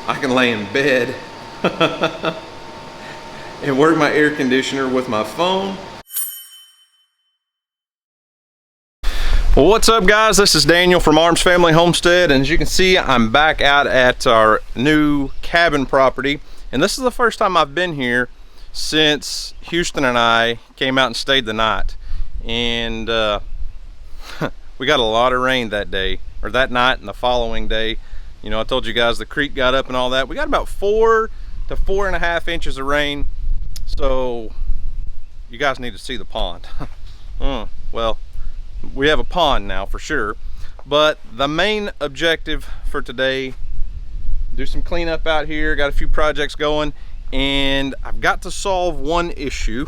I can lay in bed and work my air conditioner with my phone. Well, what's up guys? This is Daniel from Arms Family Homestead, and as you can see, I'm back out at our new cabin property, and this is the first time I've been here since Houston and I came out and stayed the night. And we got a lot of rain that day, or that night, and the following day. You know, I told you guys the creek got up and all that. We got about 4 to 4.5 inches of rain, so you guys need to see the pond. Well, we have a pond now for sure, but the main objective for today, do some cleanup out here. Got a few projects going, and I've got to solve one issue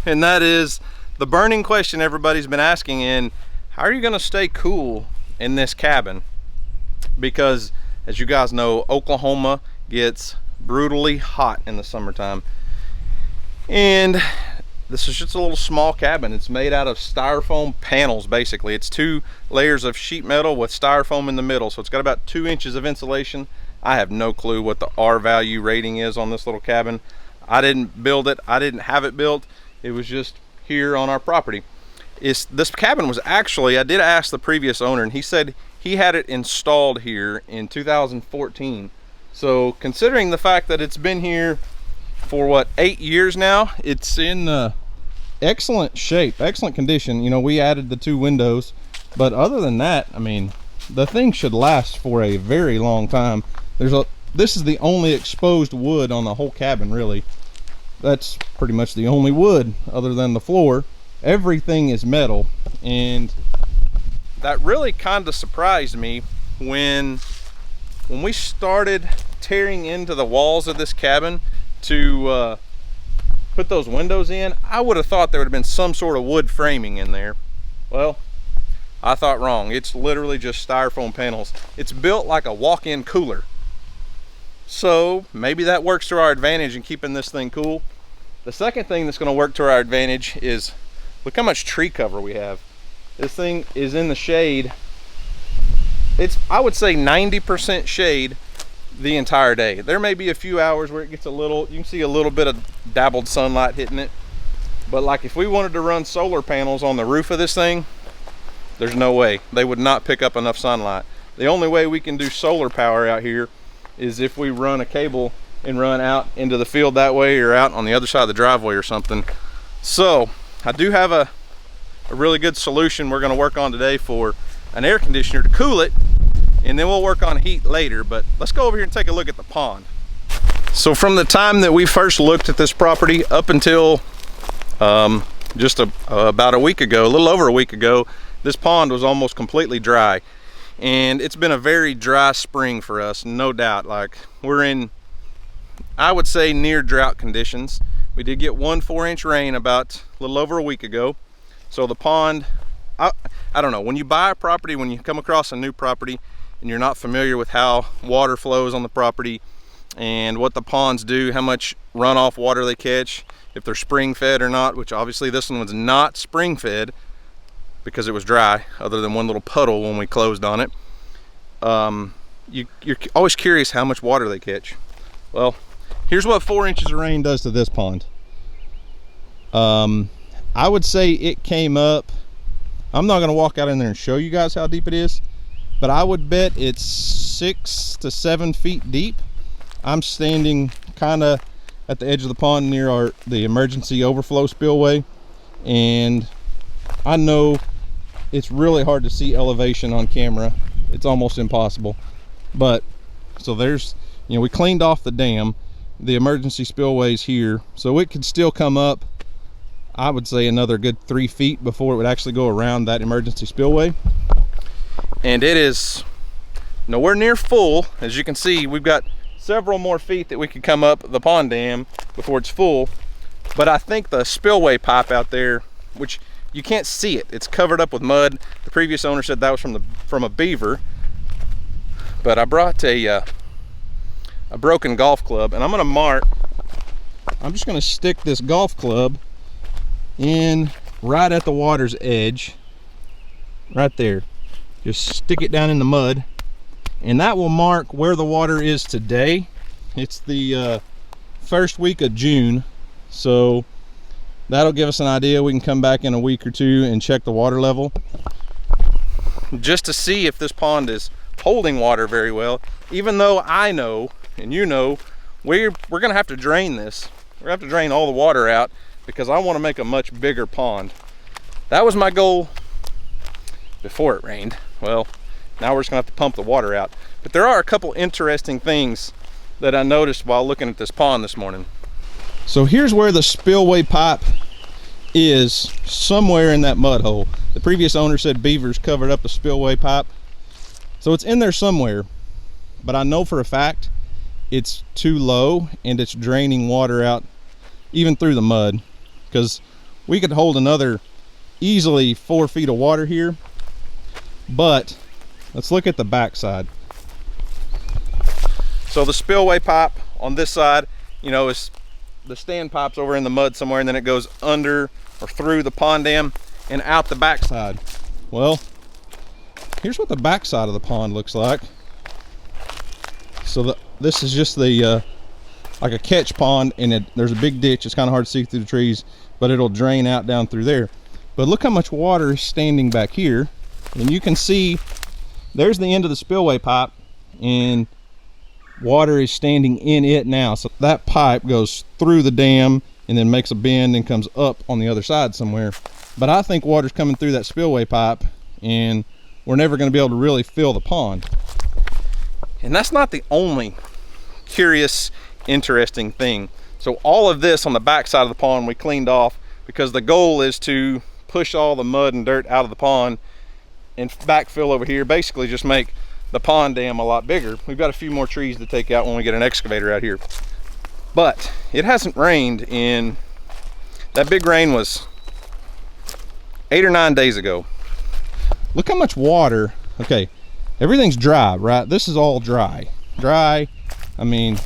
and that is the burning question everybody's been asking, in how are you going to stay cool in this cabin? Because as you guys know, Oklahoma gets brutally hot in the summertime, and this is just a little small cabin. It's made out of styrofoam panels. Basically, it's 2 layers of sheet metal with styrofoam in the middle, so it's got about 2 inches of insulation. I have no clue what the R value rating is on this little cabin. I didn't build it, I didn't have it built, it was just here on our property. This cabin was actually, I did ask the previous owner, and he said he had it installed here in 2014. So considering the fact that it's been here for what, 8 years now, it's in excellent shape, excellent condition. You know, we added the 2 windows, but other than that, I mean, the thing should last for a very long time. This is the only exposed wood on the whole cabin, really. That's pretty much the only wood other than the floor. Everything is metal, and that really kind of surprised me when we started tearing into the walls of this cabin to put those windows in. I would have thought there would have been some sort of wood framing in there. Well, I thought wrong. It's literally just styrofoam panels. It's built like a walk-in cooler. So maybe that works to our advantage in keeping this thing cool. The second thing that's going to work to our advantage is, look how much tree cover we have. This thing is in the shade. It's, I would say, 90% shade the entire day. There may be a few hours where it gets a little, you can see a little bit of dabbled sunlight hitting it. But like if we wanted to run solar panels on the roof of this thing, there's no way. They would not pick up enough sunlight. The only way we can do solar power out here is if we run a cable and run out into the field that way, or out on the other side of the driveway or something. So I do have a really good solution we're going to work on today for an air conditioner to cool it, and then we'll work on heat later. But let's go over here and take a look at the pond. So from the time that we first looked at this property up until just about a week ago, a little over a week ago, this pond was almost completely dry. And it's been a very dry spring for us, no doubt. Like, we're in, I would say, near drought conditions. We did get 1 4-inch rain about a little over a week ago. So the pond, I don't know, when you buy a property, when you come across a new property and you're not familiar with how water flows on the property and what the ponds do, how much runoff water they catch, if they're spring fed or not, which obviously this one was not spring fed because it was dry, other than one little puddle when we closed on it. You're always curious how much water they catch. Well, here's what 4 inches of rain does to this pond. I would say it came up, I'm not gonna walk out in there and show you guys how deep it is, but I would bet it's 6 to 7 feet deep. I'm standing kind of at the edge of the pond near the emergency overflow spillway, and I know it's really hard to see elevation on camera. It's almost impossible. But so there's, you know, we cleaned off the dam, the emergency spillways here, so it could still come up, I would say, another good 3 feet before it would actually go around that emergency spillway. And it is nowhere near full. As you can see, we've got several more feet that we could come up the pond dam before it's full. But I think the spillway pipe out there, which you can't see it, it's covered up with mud. The previous owner said that was from a beaver. But I brought a broken golf club, and I'm just gonna stick this golf club in right at the water's edge, right there. Just stick it down in the mud, and that will mark where the water is today. It's the first week of June, so that'll give us an idea. We can come back in a week or two and check the water level just to see if this pond is holding water very well, even though I know, and you know, we're gonna have to drain this. We're gonna have to drain all the water out because I want to make a much bigger pond. That was my goal before it rained. Well, now we're just gonna have to pump the water out. But there are a couple interesting things that I noticed while looking at this pond this morning. So here's where the spillway pipe is, somewhere in that mud hole. The previous owner said beavers covered up the spillway pipe. So it's in there somewhere, but I know for a fact it's too low and it's draining water out even through the mud, because we could hold another easily 4 feet of water here. But let's look at the back side. So the spillway pipe on this side, you know, is the standpipe's over in the mud somewhere, and then it goes under or through the pond dam and out the back side. Well, here's what the back side of the pond looks like. So this is just the like a catch pond, and there's a big ditch. It's kind of hard to see through the trees, but it'll drain out down through there. But look how much water is standing back here, and you can see there's the end of the spillway pipe, and water is standing in it now. So that pipe goes through the dam and then makes a bend and comes up on the other side somewhere. But I think water's coming through that spillway pipe, and we're never going to be able to really fill the pond. And that's not the only curious, interesting thing. So all of this on the back side of the pond we cleaned off, because the goal is to push all the mud and dirt out of the pond and backfill over here, basically just make the pond dam a lot bigger. We've got a few more trees to take out when we get an excavator out here. But it hasn't rained in, that big rain was 8 or 9 days ago. Look how much water. Okay, everything's dry, right? This is all dry. Dry, I mean,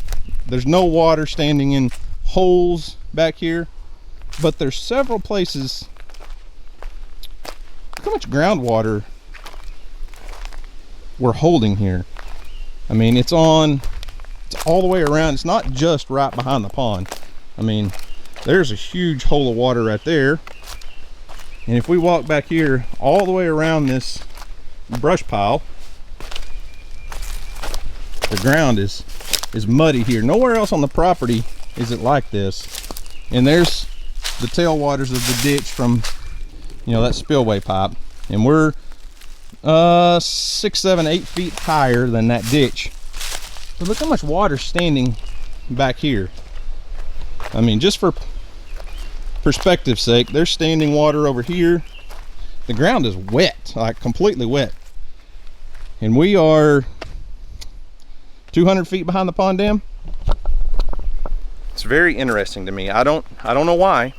there's no water standing in holes back here, but there's several places. Look how much groundwater we're holding here. I mean, it's all the way around. It's not just right behind the pond. I mean, there's a huge hole of water right there. And if we walk back here all the way around this brush pile, the ground is muddy here. Nowhere else on the property is it like this. And there's the tailwaters of the ditch from, you know, that spillway pipe. And we're 6, 7, 8 feet higher than that ditch. But look how much water's standing back here. I mean, just for perspective's sake, there's standing water over here. The ground is wet, like completely wet. And we are 200 feet behind the pond dam. It's very interesting to me. I don't know why.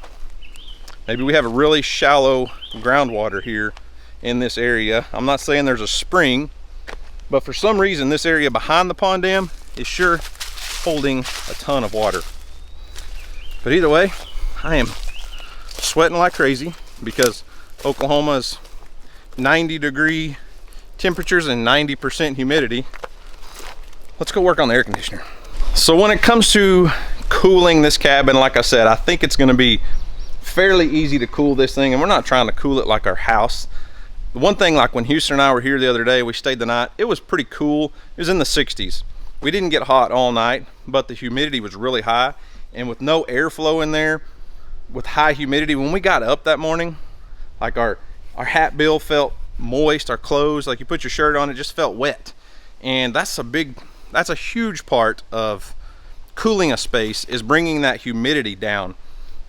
Maybe we have a really shallow groundwater here in this area. I'm not saying there's a spring, but for some reason this area behind the pond dam is sure holding a ton of water. But either way, I am sweating like crazy because Oklahoma's 90-degree temperatures and 90% humidity. Let's go work on the air conditioner. So when it comes to cooling this cabin, like I said, I think it's going to be fairly easy to cool this thing, and we're not trying to cool it like our house. The one thing, like when Houston and I were here the other day, we stayed the night, it was pretty cool. It was in the 60s. We didn't get hot all night, but the humidity was really high, and with no airflow in there, with high humidity, when we got up that morning, like our hat bill felt moist, our clothes, like you put your shirt on, it just felt wet. And that's a huge part of cooling a space, is bringing that humidity down.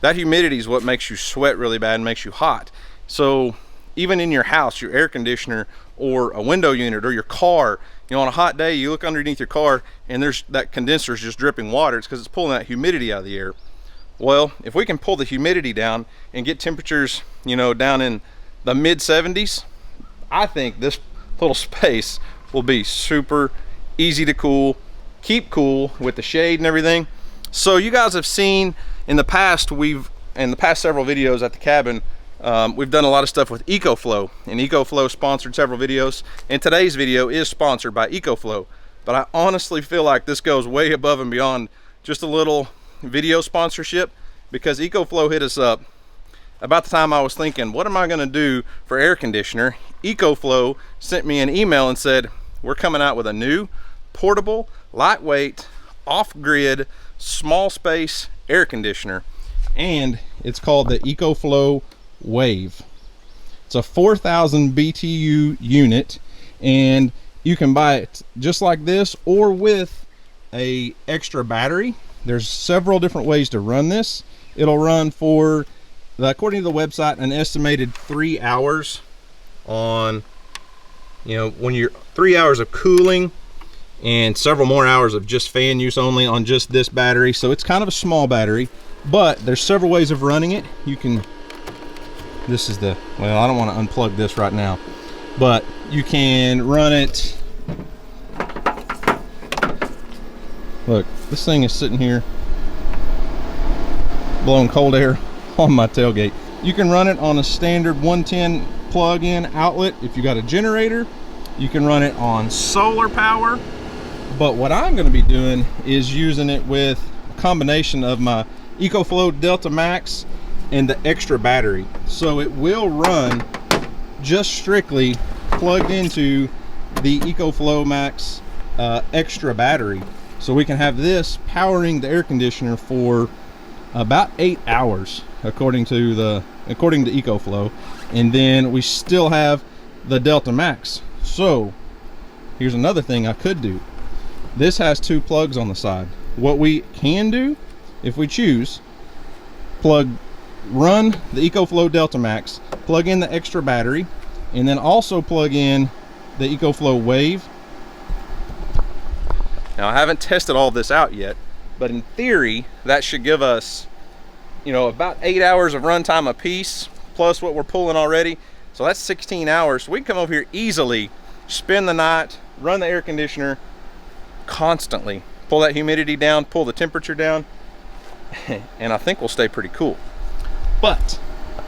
That humidity is what makes you sweat really bad and makes you hot. So even in your house, your air conditioner or a window unit or your car, you know, on a hot day, you look underneath your car and there's that condenser is just dripping water. It's because it's pulling that humidity out of the air. Well, if we can pull the humidity down and get temperatures, you know, down in the mid 70s, I think this little space will be super easy to cool, keep cool with the shade and everything. So you guys have seen in the past, in the past several videos at the cabin, We've done a lot of stuff with EcoFlow, and EcoFlow sponsored several videos, and today's video is sponsored by EcoFlow. But I honestly feel like this goes way above and beyond just a little video sponsorship, because EcoFlow hit us up about the time I was thinking, what am I going to do for air conditioner? EcoFlow sent me an email and said, we're coming out with a new portable, lightweight, off-grid, small space air conditioner, and it's called the EcoFlow Wave. It's a 4,000 BTU unit, and you can buy it just like this or with a extra battery. There's several different ways to run this. It'll run for, according to the website, an estimated 3 hours on, when you're 3 hours of cooling and several more hours of just fan use only on just this battery. So it's kind of a small battery, but there's several ways of running it. You can, this is the, well, I don't want to unplug this right now, but you can run it. Look, this thing is sitting here blowing cold air on my tailgate. You can run it on a standard 110 plug-in outlet if you got a generator. You can run it on solar power, but what I'm going to be doing is using it with a combination of my EcoFlow Delta Max and the extra battery. So it will run just strictly plugged into the EcoFlow Max extra battery. So we can have this powering the air conditioner for about 8 hours, according to EcoFlow, and then we still have the Delta Max. So here's another thing I could do. This has 2 plugs on the side. What we can do, if we choose, run the EcoFlow Delta Max, plug in the extra battery, and then also plug in the EcoFlow Wave. Now, I haven't tested all this out yet, but in theory, that should give us, about 8 hours of runtime a piece, plus what we're pulling already. So that's 16 hours. So we can come over here easily, spend the night, run the air conditioner constantly, pull that humidity down, pull the temperature down, and I think we'll stay pretty cool. But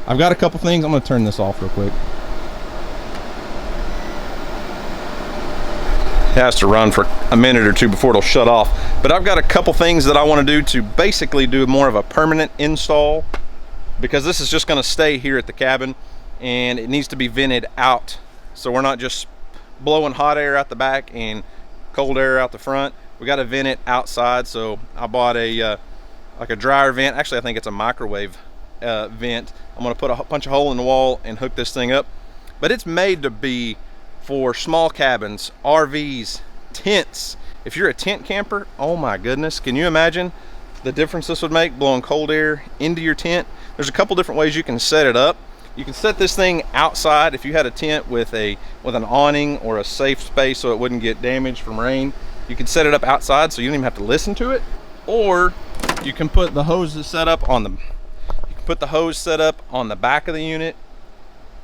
I've got a couple things. I'm going to turn this off real quick. It has to run for a minute or two before it'll shut off. But I've got a couple things that I want to do to basically do more of a permanent install, because this is just going to stay here at the cabin and it needs to be vented out. So we're not just blowing hot air out the back and cold air out the front. We got to vent it outside. So I bought a like a dryer vent. Actually, I think it's a microwave vent. I'm going to put a bunch of hole in the wall and hook this thing up. But it's made to be for small cabins, RVs, tents. If you're a tent camper, oh my goodness, can you imagine the difference this would make blowing cold air into your tent? There's a couple different ways you can set it up. You can set this thing outside if you had a tent with an awning or a safe space so it wouldn't get damaged from rain. You can set it up outside so you don't even have to listen to it. Or you can put the hose set up on the back of the unit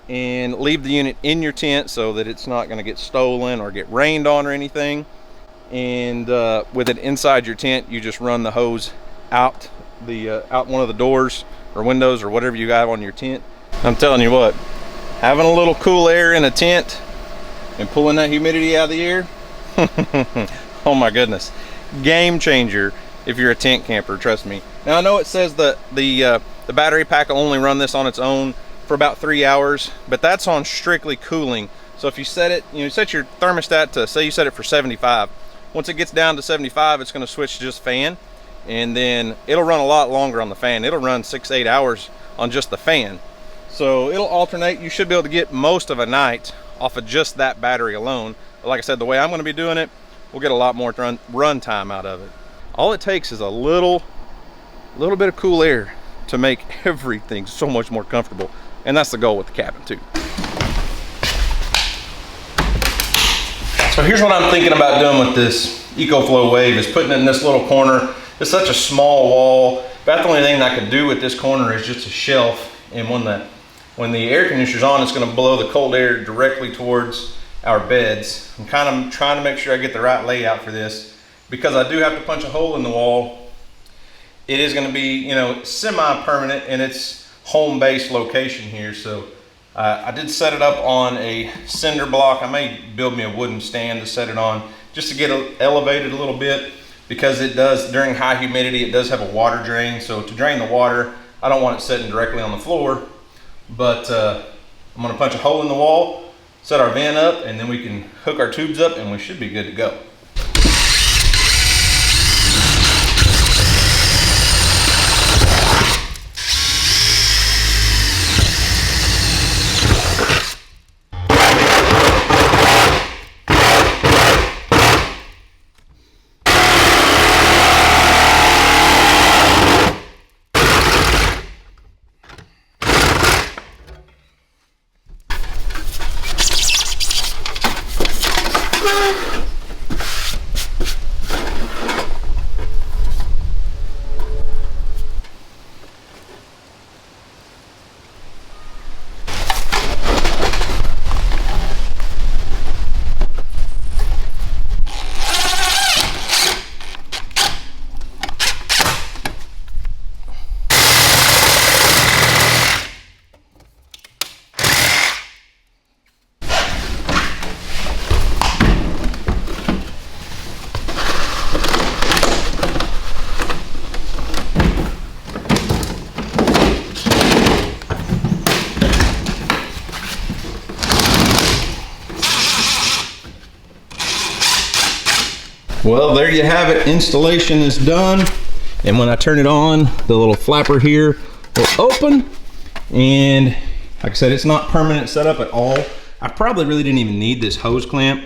and leave the unit in your tent so that it's not going to get stolen or get rained on or anything. And with it inside your tent, you just run the hose out one of the doors or windows or whatever you got on your tent. I'm telling you what, having a little cool air in a tent and pulling that humidity out of the air, oh my goodness, game changer if you're a tent camper, trust me. Now I know it says that the battery pack will only run this on its own for about 3 hours, but that's on strictly cooling. So if you set it, set your thermostat to, say you set it for 75. Once it gets down to 75, it's going to switch to just fan, and then it'll run a lot longer on the fan. It'll run 6-8 hours on just the fan. So it'll alternate. You should be able to get most of a night off of just that battery alone. But like I said, the way I'm going to be doing it, we'll get a lot more run time out of it. All it takes is a little bit of cool air to make everything so much more comfortable. And that's the goal with the cabin too. So here's what I'm thinking about doing with this EcoFlow Wave, is putting it in this little corner. It's such a small wall. About the only thing I could do with this corner is just a shelf. And when the air conditioner's on, it's going to blow the cold air directly towards our beds. I'm kind of trying to make sure I get the right layout for this, because I do have to punch a hole in the wall. It is going to be, semi-permanent, and it's home-based location here. So I did set it up on a cinder block. I may build me a wooden stand to set it on just to get it elevated a little bit, because it does, during high humidity, it does have a water drain. So to drain the water, I don't want it sitting directly on the floor, but I'm gonna punch a hole in the wall, set our vent up, and then we can hook our tubes up and we should be good to go. Well, there you have it. Installation is done. And when I turn it on, the little flapper here will open. And like I said, it's not permanent setup at all. I probably really didn't even need this hose clamp.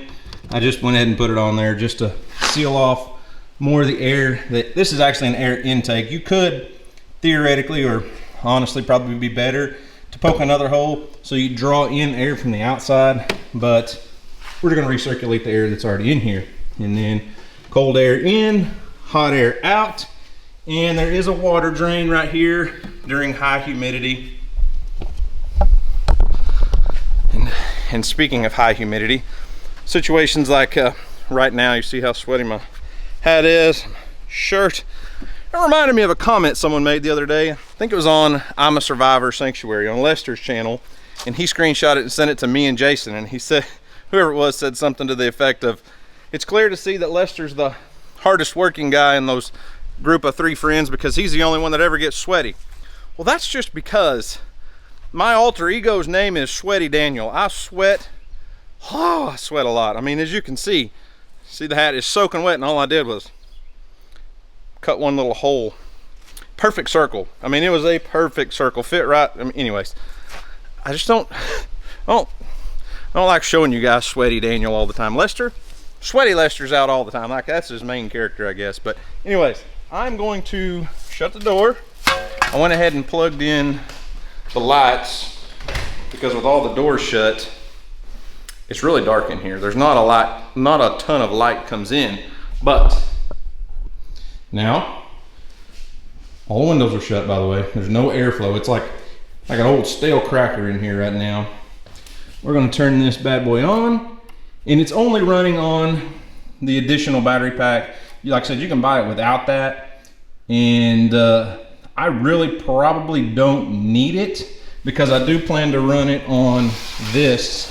I just went ahead and put it on there just to seal off more of the air. This is actually an air intake. You could theoretically, or honestly probably be better, to poke another hole so you draw in air from the outside, but we're gonna recirculate the air that's already in here. And then cold air in, hot air out, and there is a water drain right here during high humidity. And speaking of high humidity, situations like right now, you see how sweaty my hat is, shirt. It reminded me of a comment someone made the other day. I think it was on I'm a Survivor Sanctuary on Lester's channel, and he screenshot it and sent it to me and Jason, and he said, whoever it was said something to the effect of, it's clear to see that Lester's the hardest working guy in those group of 3 friends because he's the only one that ever gets sweaty. Well, that's just because my alter ego's name is Sweaty Daniel. I sweat, I sweat a lot. I mean, as you can see the hat is soaking wet, and all I did was cut one little hole. Perfect circle. I mean, it was a perfect circle, fit right. I mean, anyways, I just don't like showing you guys Sweaty Daniel all the time. Sweaty Lester's out all the time. Like, that's his main character, I guess. But anyways, I'm going to shut the door. I went ahead and plugged in the lights because with all the doors shut, it's really dark in here. There's not a ton of light comes in, but now all the windows are shut, by the way. There's no airflow. It's like an old stale cracker in here right now. We're gonna turn this bad boy on. And it's only running on the additional battery pack. Like I said, you can buy it without that. And I really probably don't need it because I do plan to run it on this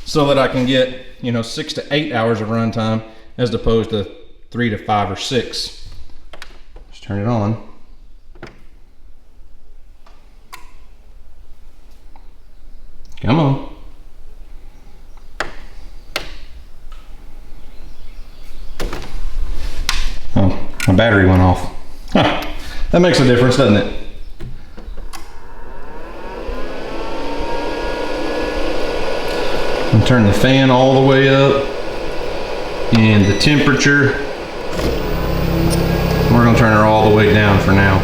so that I can get, 6 to 8 hours of runtime as opposed to 3 to 5 or 6. Just turn it on. Come on. Oh, my battery went off. Huh. That makes a difference, doesn't it? I'm turning the fan all the way up, and the temperature, we're gonna turn her all the way down for now.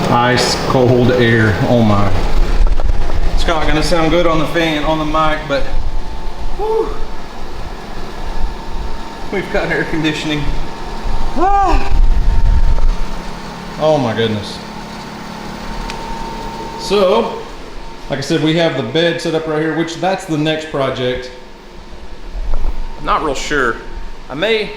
Ice cold air, oh my. It's not gonna sound good on the fan, on the mic, but whew. We've got air conditioning. Ah. Oh my goodness. So, like I said, we have the bed set up right here, which that's the next project. I'm not real sure. I may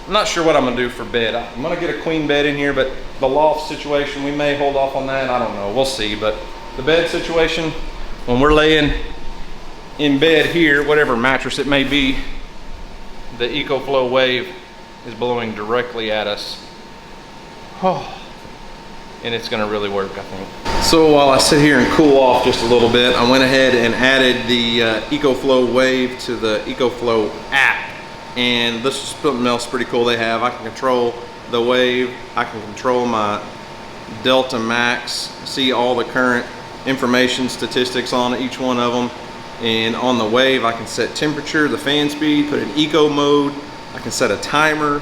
I'm not sure what I'm gonna do for bed. I'm gonna get a queen bed in here, but the loft situation, we may hold off on that. I don't know, we'll see. But the bed situation, when we're laying in bed here, whatever mattress it may be, the EcoFlow Wave is blowing directly at us. Oh, and it's gonna really work, I think. So while I sit here and cool off just a little bit, I went ahead and added the EcoFlow Wave to the EcoFlow app. And this is something else pretty cool they have. I can control the wave, I can control my Delta Max, see all the current information, statistics on each one of them. And on the wave, I can set temperature, the fan speed, put in eco mode. I can set a timer,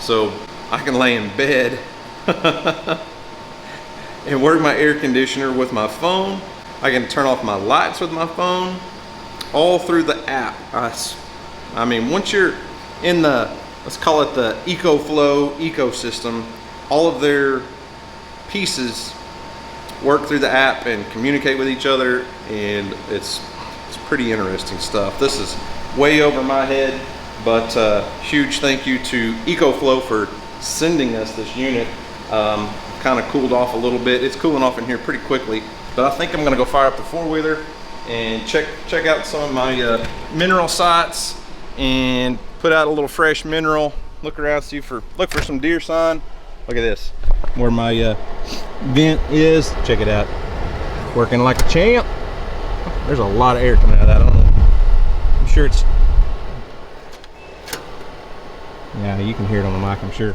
so I can lay in bed and work my air conditioner with my phone. I can turn off my lights with my phone, all through the app. I mean, once you're in the, let's call it the EcoFlow ecosystem, all of their pieces work through the app and communicate with each other, and it's pretty interesting stuff. This is way over my head, but huge thank you to EcoFlow for sending us this unit. Kind of cooled off a little bit. It's cooling off in here pretty quickly, but I think I'm gonna go fire up the four-wheeler and check out some of my mineral sites and put out a little fresh mineral. Look around, look for some deer sign. Look at this, where my vent is. Check it out, working like a champ. There's a lot of air coming out of that. I don't know. I'm sure it's, yeah, you can hear it on the mic, I'm sure.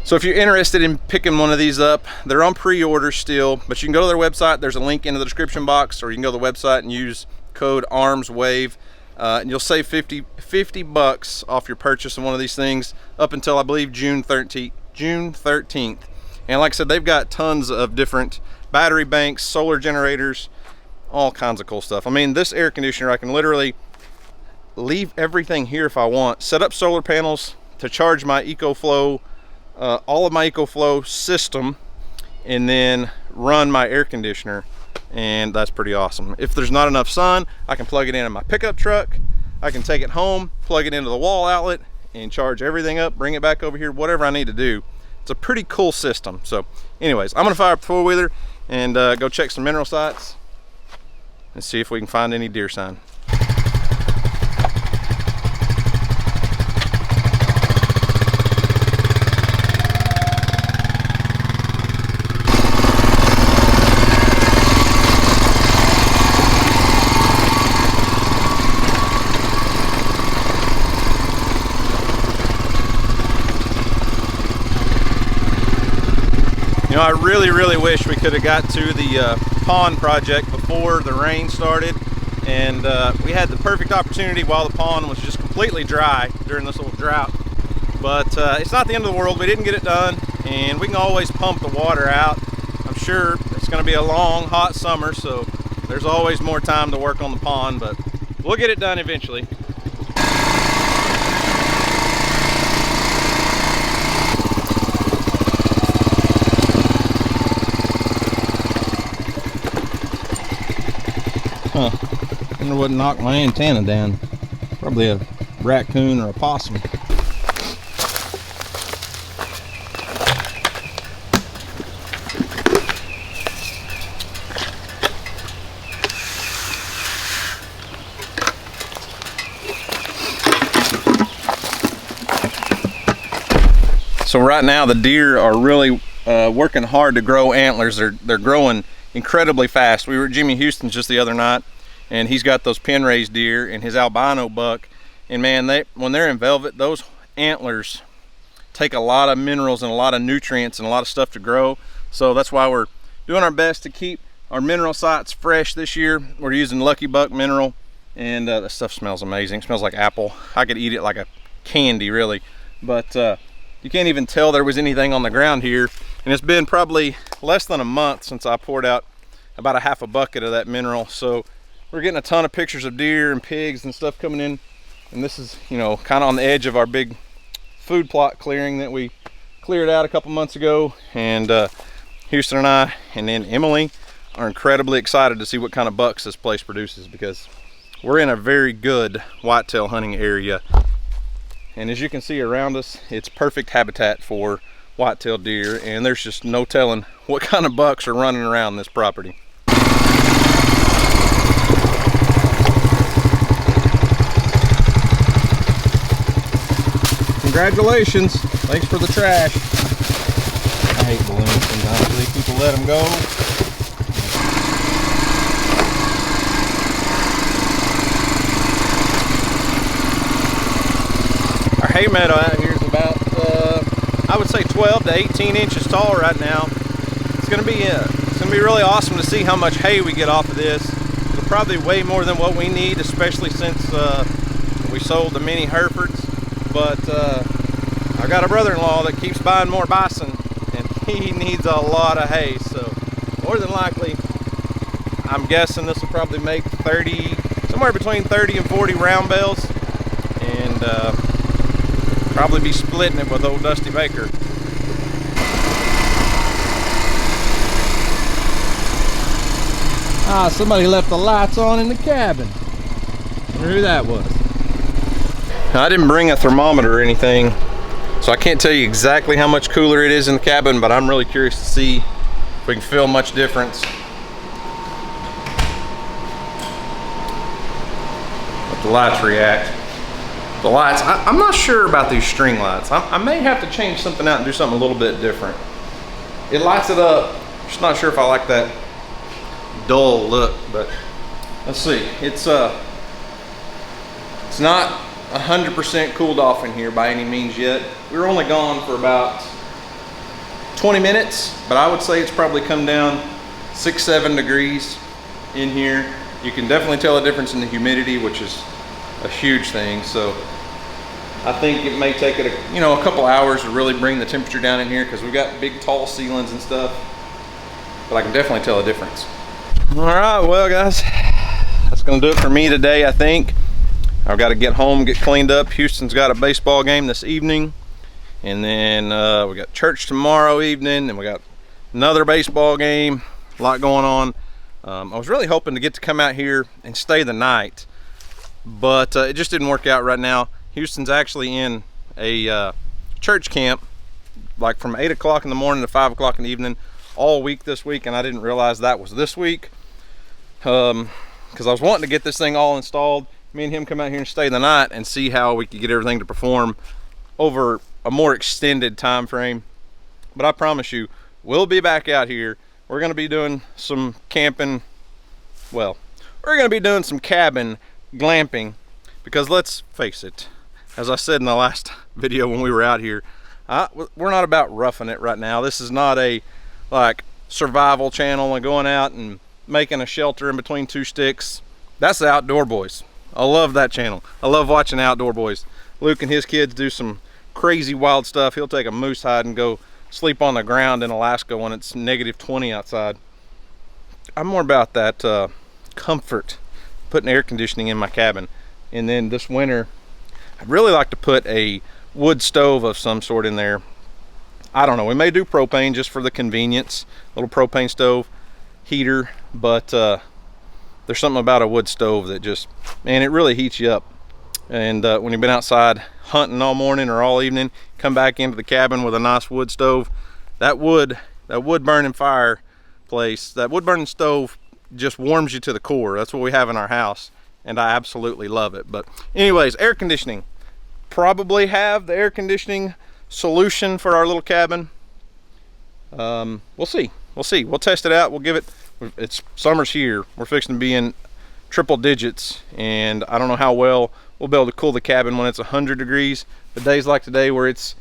So if you're interested in picking one of these up, they're on pre-order still, but you can go to their website. There's a link in the description box, or you can go to the website and use code ARMSWAVE, and you'll save 50 bucks off your purchase of one of these things up until, I believe, June 13th. And like I said, they've got tons of different battery banks, solar generators, all kinds of cool stuff. I mean, this air conditioner, I can literally leave everything here if I want, set up solar panels to charge my EcoFlow, all of my EcoFlow system, and then run my air conditioner, and that's pretty awesome. If there's not enough sun, I can plug it in my pickup truck, I can take it home, plug it into the wall outlet, and charge everything up, bring it back over here, whatever I need to do. It's a pretty cool system. So anyways, I'm gonna fire up the four-wheeler and go check some mineral sites and see if we can find any deer sign. You know, I really wish we could have got to the pond project before the rain started, and we had the perfect opportunity while the pond was just completely dry during this little drought. But it's not the end of the world. We didn't get it done, and we can always pump the water out. I'm sure it's going to be a long, hot summer, so there's always more time to work on the pond, but we'll get it done eventually. Huh. I wonder what knocked my antenna down. Probably a raccoon or a possum. So right now the deer are really working hard to grow antlers. They're growing incredibly fast. We were at Jimmy Houston's just the other night, and he's got those pen raised deer and his albino buck, and man, when they're in velvet, those antlers take a lot of minerals and a lot of nutrients and a lot of stuff to grow. So that's why we're doing our best to keep our mineral sites fresh this year. We're using Lucky Buck mineral, and the stuff smells amazing. It smells like apple. I could eat it like a candy, really. But you can't even tell there was anything on the ground here, and it's been probably less than a month since I poured out about a half a bucket of that mineral. So we're getting a ton of pictures of deer and pigs and stuff coming in, and this is, you know, kind of on the edge of our big food plot clearing that we cleared out a couple months ago. And Houston and I, and then Emily, are incredibly excited to see what kind of bucks this place produces, because we're in a very good whitetail hunting area. And as you can see around us, it's perfect habitat for white-tailed deer, and there's just no telling what kind of bucks are running around this property. Congratulations, thanks for the trash. I hate balloons sometimes, people let them go. Our hay meadow out here is about, I would say 12 to 18 inches tall right now. It's gonna be really awesome to see how much hay we get off of this. It'll probably way more than what we need, especially since we sold the mini Herefords. But I got a brother-in-law that keeps buying more bison, and he needs a lot of hay. So more than likely, I'm guessing this will probably make 30, somewhere between 30 and 40 round bales, and probably be splitting it with old Dusty Baker. Ah, somebody left the lights on in the cabin. Wonder who that was. Now, I didn't bring a thermometer or anything, so I can't tell you exactly how much cooler it is in the cabin, but I'm really curious to see if we can feel much difference. Let the lights react. The lights, I'm not sure about these string lights. I may have to change something out and do something a little bit different. It lights it up. Just not sure if I like that dull look, but let's see. It's not 100% cooled off in here by any means yet. We were only gone for about 20 minutes, but I would say it's probably come down 6-7 degrees in here. You can definitely tell a difference in the humidity, which is a huge thing. So I think it may take it a couple hours to really bring the temperature down in here, because we've got big tall ceilings and stuff, but I can definitely tell a difference. All right, well guys, that's gonna do it for me today. I think I've got to get home, get cleaned up. Houston's got a baseball game this evening, and then we got church tomorrow evening, and we got another baseball game. A lot going on. I was really hoping to get to come out here and stay the night, but it just didn't work out right now. Houston's actually in a church camp, like from 8 o'clock in the morning to 5 o'clock in the evening all week this week, and I didn't realize that was this week, because I was wanting to get this thing all installed. Me and him come out here and stay the night and see how we could get everything to perform over a more extended time frame. But I promise you, we'll be back out here. We're going to be doing some camping. Well, we're going to be doing some cabin glamping, because let's face it, as I said in the last video when we were out here, we're not about roughing it right now. This is not a like survival channel and going out and making a shelter in between two sticks. That's the Outdoor Boys. I love that channel. I love watching Outdoor Boys. Luke and his kids do some crazy wild stuff. He'll take a moose hide and go sleep on the ground in Alaska when it's -20 outside. I'm more about that comfort, putting air conditioning in my cabin. And then this winter, I'd really like to put a wood stove of some sort in there. I don't know, we may do propane just for the convenience, little propane stove heater, but there's something about a wood stove that just, man, it really heats you up. And when you've been outside hunting all morning or all evening, come back into the cabin with a nice wood stove, that wood burning fireplace, that wood burning stove just warms you to the core. That's what we have in our house, and I absolutely love it. But anyways, air conditioning. Probably have the air conditioning solution for our little cabin. We'll see. We'll test it out. We'll give it, it's summer's here. We're fixing to be in triple digits, and I don't know how well we'll be able to cool the cabin when it's 100 degrees. But days like today where it's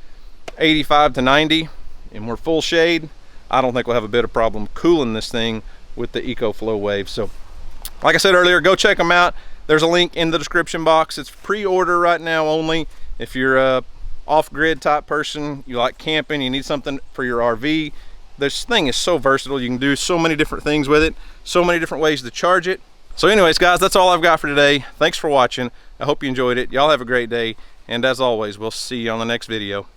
85 to 90 and we're full shade, I don't think we'll have a bit of problem cooling this thing with the EcoFlow Wave. So like I said earlier, go check them out. There's a link in the description box. It's pre-order right now only. If you're a off-grid type person, you like camping, you need something for your RV, this thing is so versatile. You can do so many different things with it, so many different ways to charge it. So anyways, guys, that's all I've got for today. Thanks for watching. I hope you enjoyed it. Y'all have a great day, and as always, we'll see you on the next video.